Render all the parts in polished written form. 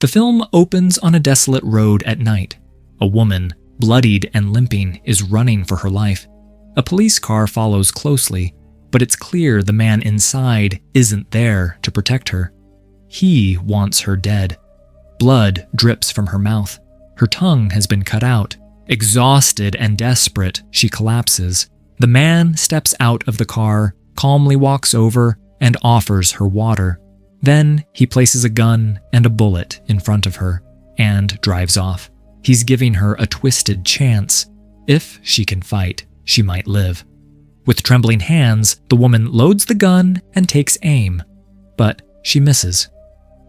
The film opens on a desolate road at night. A woman, bloodied and limping, is running for her life. A police car follows closely, but it's clear the man inside isn't there to protect her. He wants her dead. Blood drips from her mouth. Her tongue has been cut out. Exhausted and desperate, she collapses. The man steps out of the car, calmly walks over, and offers her water. Then he places a gun and a bullet in front of her and drives off. He's giving her a twisted chance. If she can fight, she might live. With trembling hands, the woman loads the gun and takes aim, but she misses.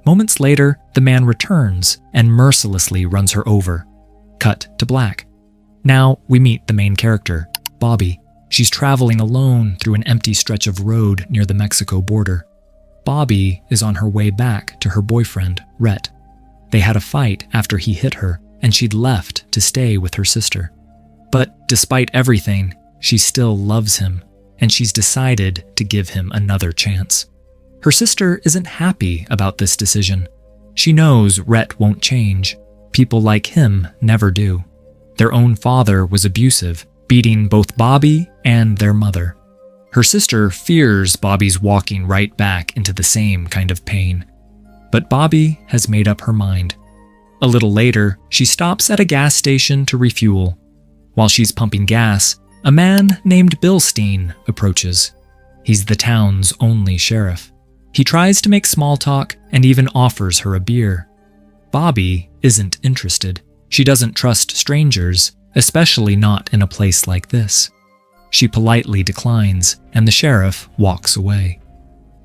Moments later, the man returns and mercilessly runs her over. Cut to black. Now we meet the main character, Bobby. She's traveling alone through an empty stretch of road near the Mexico border. Bobby is on her way back to her boyfriend, Rhett. They had a fight after he hit her, and she'd left to stay with her sister. But despite everything, she still loves him, and she's decided to give him another chance. Her sister isn't happy about this decision. She knows Rhett won't change. People like him never do. Their own father was abusive, beating both Bobby and their mother. Her sister fears Bobby's walking right back into the same kind of pain. But Bobby has made up her mind. A little later, she stops at a gas station to refuel. While she's pumping gas, a man named Bilstein approaches. He's the town's only sheriff. He tries to make small talk and even offers her a beer. Bobby isn't interested. She doesn't trust strangers, especially not in a place like this. She politely declines, and the sheriff walks away.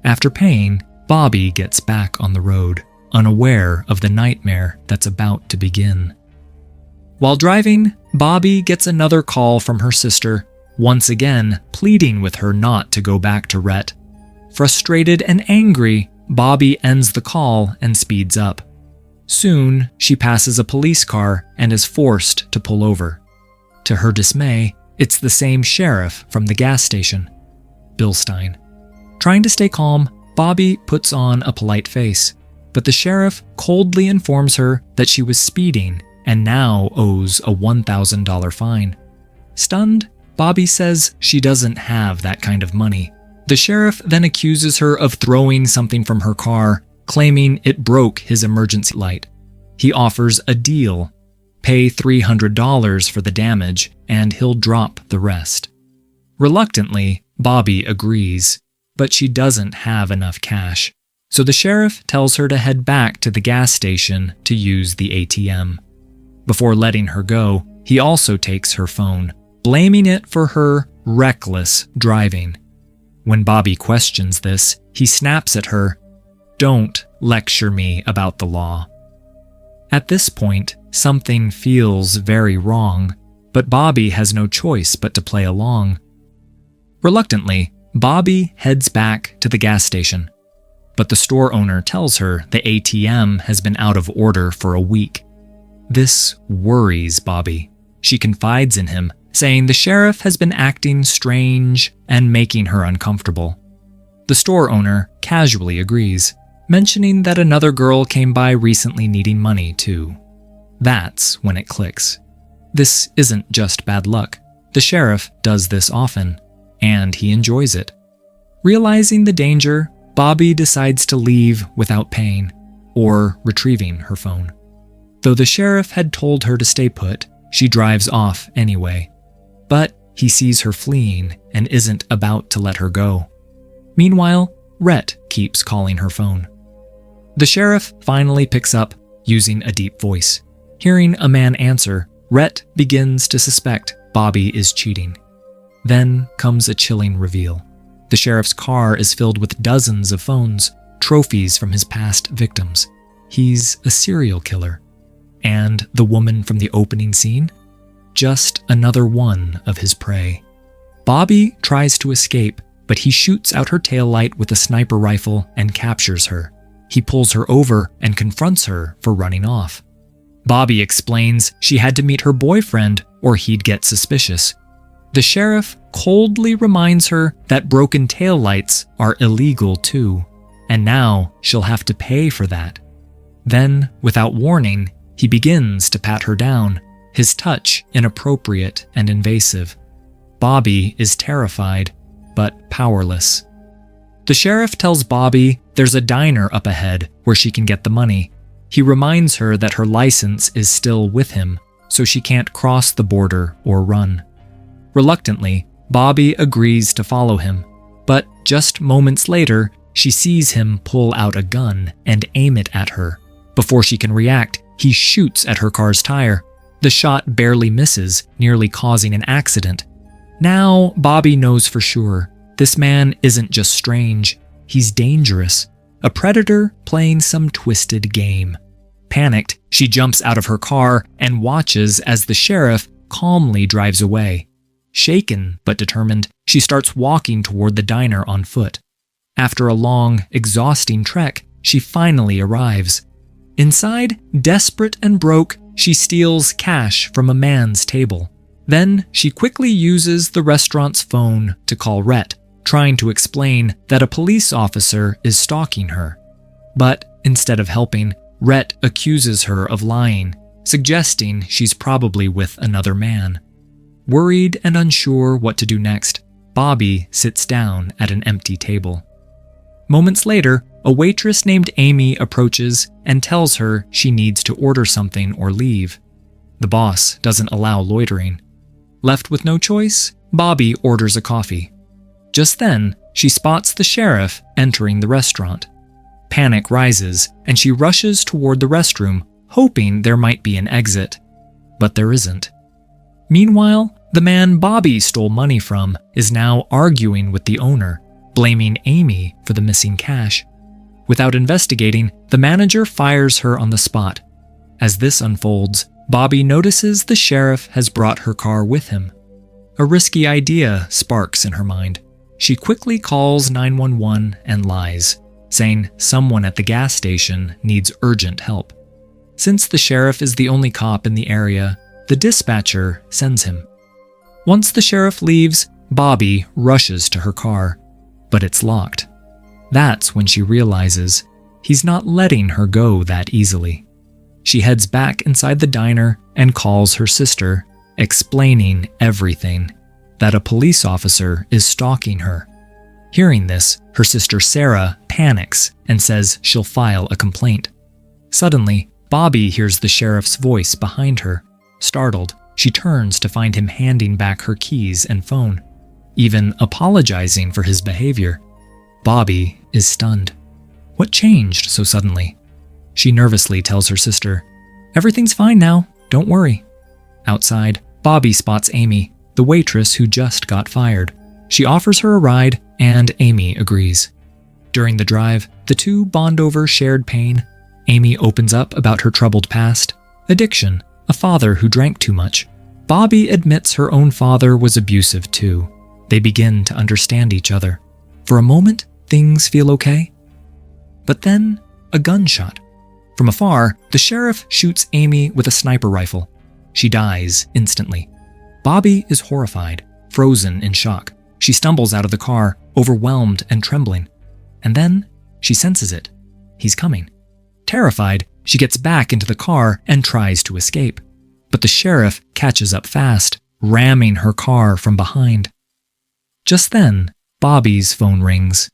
After paying, Bobby gets back on the road, unaware of the nightmare that's about to begin. While driving, Bobby gets another call from her sister, once again pleading with her not to go back to Rhett. Frustrated and angry, Bobby ends the call and speeds up. Soon, she passes a police car and is forced to pull over. To her dismay, it's the same sheriff from the gas station, Bilstein. Trying to stay calm, Bobby puts on a polite face, but the sheriff coldly informs her that she was speeding and now owes a $1,000 fine. Stunned, Bobby says she doesn't have that kind of money. The sheriff then accuses her of throwing something from her car, claiming it broke his emergency light. He offers a deal. Pay $300 for the damage, and he'll drop the rest. Reluctantly, Bobby agrees, but she doesn't have enough cash. So the sheriff tells her to head back to the gas station to use the ATM. Before letting her go, he also takes her phone, blaming it for her reckless driving. When Bobby questions this, he snaps at her, "Don't lecture me about the law." At this point, something feels very wrong, but Bobby has no choice but to play along. Reluctantly, Bobby heads back to the gas station, but the store owner tells her the ATM has been out of order for a week. This worries Bobby. She confides in him, saying the sheriff has been acting strange and making her uncomfortable. The store owner casually agrees, mentioning that another girl came by recently needing money too. That's when it clicks. This isn't just bad luck. The sheriff does this often, and he enjoys it. Realizing the danger, Bobby decides to leave without paying or retrieving her phone. Though the sheriff had told her to stay put, she drives off anyway. But he sees her fleeing and isn't about to let her go. Meanwhile, Rhett keeps calling her phone. The sheriff finally picks up, using a deep voice. Hearing a man answer, Rhett begins to suspect Bobby is cheating. Then comes a chilling reveal. The sheriff's car is filled with dozens of phones, trophies from his past victims. He's a serial killer. And the woman from the opening scene? Just another one of his prey. Bobby tries to escape, but he shoots out her taillight with a sniper rifle and captures her. He pulls her over and confronts her for running off. Bobby explains she had to meet her boyfriend or he'd get suspicious. The sheriff coldly reminds her that broken taillights are illegal too, and now she'll have to pay for that. Then, without warning, he begins to pat her down, his touch inappropriate and invasive. Bobby is terrified, but powerless. The sheriff tells Bobby there's a diner up ahead where she can get the money. He reminds her that her license is still with him, so she can't cross the border or run. Reluctantly, Bobby agrees to follow him, but just moments later, she sees him pull out a gun and aim it at her. Before she can react, he shoots at her car's tire. The shot barely misses, nearly causing an accident. Now, Bobby knows for sure, this man isn't just strange, he's dangerous. A predator playing some twisted game. Panicked, she jumps out of her car and watches as the sheriff calmly drives away. Shaken but determined, she starts walking toward the diner on foot. After a long, exhausting trek, she finally arrives. Inside, desperate and broke, she steals cash from a man's table. Then, she quickly uses the restaurant's phone to call Rhett, trying to explain that a police officer is stalking her. But instead of helping, Rhett accuses her of lying, suggesting she's probably with another man. Worried and unsure what to do next, Bobby sits down at an empty table. Moments later, a waitress named Amy approaches and tells her she needs to order something or leave. The boss doesn't allow loitering. Left with no choice, Bobby orders a coffee. Just then, she spots the sheriff entering the restaurant. Panic rises, and she rushes toward the restroom, hoping there might be an exit. But there isn't. Meanwhile, the man Bobby stole money from is now arguing with the owner, blaming Amy for the missing cash. Without investigating, the manager fires her on the spot. As this unfolds, Bobby notices the sheriff has brought her car with him. A risky idea sparks in her mind. She quickly calls 911 and lies, saying someone at the gas station needs urgent help. Since the sheriff is the only cop in the area, the dispatcher sends him. Once the sheriff leaves, Bobby rushes to her car, but it's locked. That's when she realizes he's not letting her go that easily. She heads back inside the diner and calls her sister, explaining everything, that a police officer is stalking her. Hearing this, her sister Sarah panics and says she'll file a complaint. Suddenly, Bobby hears the sheriff's voice behind her. Startled, she turns to find him handing back her keys and phone, even apologizing for his behavior. Bobby is stunned. What changed so suddenly? She nervously tells her sister, "Everything's fine now, don't worry." Outside, Bobby spots Amy, the waitress who just got fired. She offers her a ride, and Amy agrees. During the drive, the two bond over shared pain. Amy opens up about her troubled past, addiction, a father who drank too much. Bobby admits her own father was abusive too. They begin to understand each other. For a moment, things feel okay. But then, a gunshot. From afar, the sheriff shoots Amy with a sniper rifle. She dies instantly. Bobby is horrified, frozen in shock. She stumbles out of the car, overwhelmed and trembling. And then, she senses it. He's coming. Terrified, she gets back into the car and tries to escape. But the sheriff catches up fast, ramming her car from behind. Just then, Bobby's phone rings.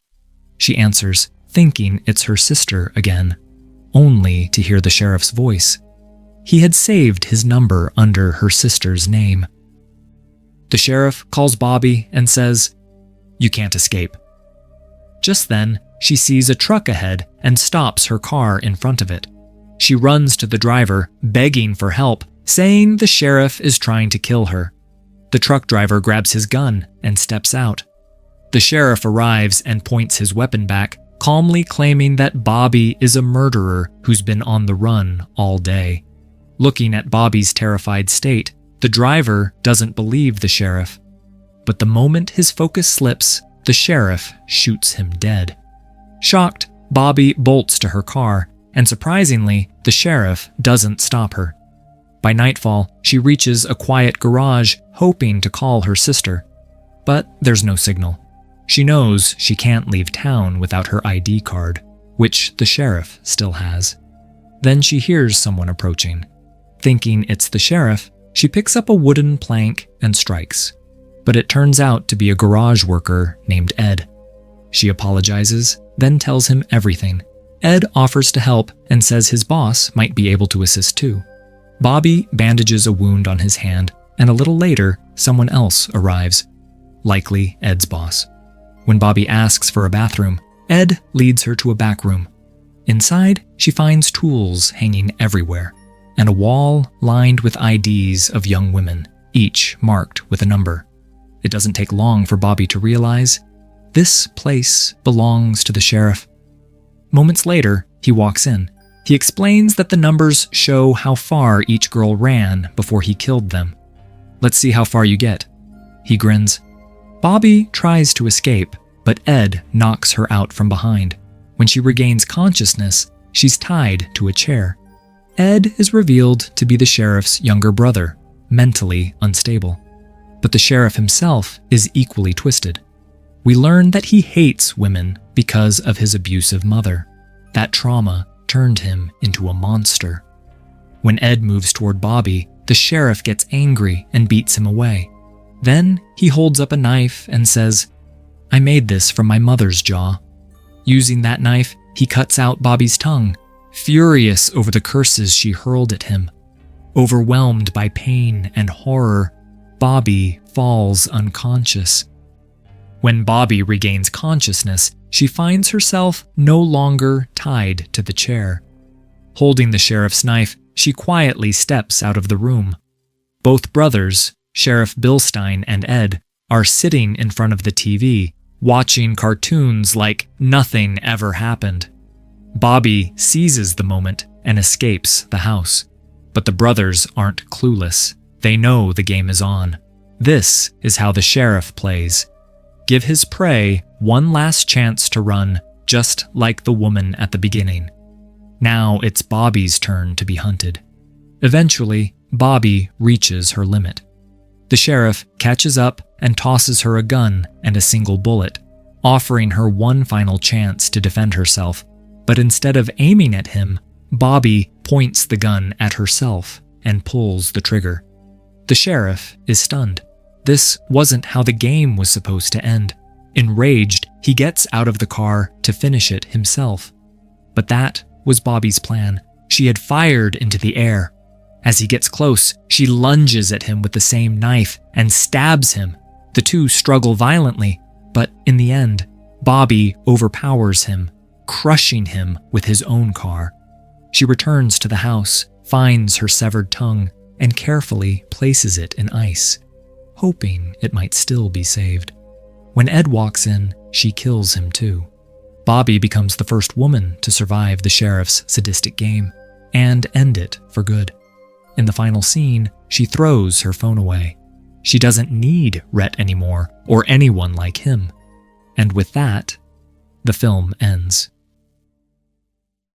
She answers, thinking it's her sister again, only to hear the sheriff's voice. He had saved his number under her sister's name. The sheriff calls Bobby and says, "You can't escape." Just then, she sees a truck ahead and stops her car in front of it. She runs to the driver, begging for help, saying the sheriff is trying to kill her. The truck driver grabs his gun and steps out. The sheriff arrives and points his weapon back, calmly claiming that Bobby is a murderer who's been on the run all day. Looking at Bobby's terrified state, the driver doesn't believe the sheriff. But the moment his focus slips, the sheriff shoots him dead. Shocked, Bobby bolts to her car, and surprisingly, the sheriff doesn't stop her. By nightfall, she reaches a quiet garage, hoping to call her sister. But there's no signal. She knows she can't leave town without her ID card, which the sheriff still has. Then she hears someone approaching. Thinking it's the sheriff, she picks up a wooden plank and strikes. But it turns out to be a garage worker named Ed. She apologizes, then tells him everything. Ed offers to help and says his boss might be able to assist too. Bobby bandages a wound on his hand, and a little later, someone else arrives. Likely Ed's boss. When Bobby asks for a bathroom, Ed leads her to a back room. Inside, she finds tools hanging everywhere, and a wall lined with IDs of young women, each marked with a number. It doesn't take long for Bobby to realize this place belongs to the sheriff. Moments later, he walks in. He explains that the numbers show how far each girl ran before he killed them. "Let's see how far you get." He grins. Bobby tries to escape, but Ed knocks her out from behind. When she regains consciousness, she's tied to a chair. Ed is revealed to be the sheriff's younger brother, mentally unstable. But the sheriff himself is equally twisted. We learn that he hates women because of his abusive mother. That trauma turned him into a monster. When Ed moves toward Bobby, the sheriff gets angry and beats him away. Then he holds up a knife and says, "I made this from my mother's jaw." Using that knife, he cuts out Bobby's tongue, furious over the curses she hurled at him. Overwhelmed by pain and horror, Bobby falls unconscious. When Bobby regains consciousness, she finds herself no longer tied to the chair. Holding the sheriff's knife, she quietly steps out of the room. Both brothers, Sheriff Bilstein and Ed, are sitting in front of the TV, watching cartoons like nothing ever happened. Bobby seizes the moment and escapes the house. But the brothers aren't clueless. They know the game is on. This is how the sheriff plays. Give his prey one last chance to run, just like the woman at the beginning. Now it's Bobby's turn to be hunted. Eventually, Bobby reaches her limit. The sheriff catches up and tosses her a gun and a single bullet, offering her one final chance to defend herself. But instead of aiming at him, Bobby points the gun at herself and pulls the trigger. The sheriff is stunned. This wasn't how the game was supposed to end. Enraged, he gets out of the car to finish it himself. But that was Bobby's plan. She had fired into the air. As he gets close, she lunges at him with the same knife and stabs him. The two struggle violently, but in the end, Bobby overpowers him, crushing him with his own car. She returns to the house, finds her severed tongue, and carefully places it in ice, hoping it might still be saved. When Ed walks in, she kills him too. Bobby becomes the first woman to survive the sheriff's sadistic game and end it for good. In the final scene, she throws her phone away. She doesn't need Rhett anymore or anyone like him. And with that, the film ends.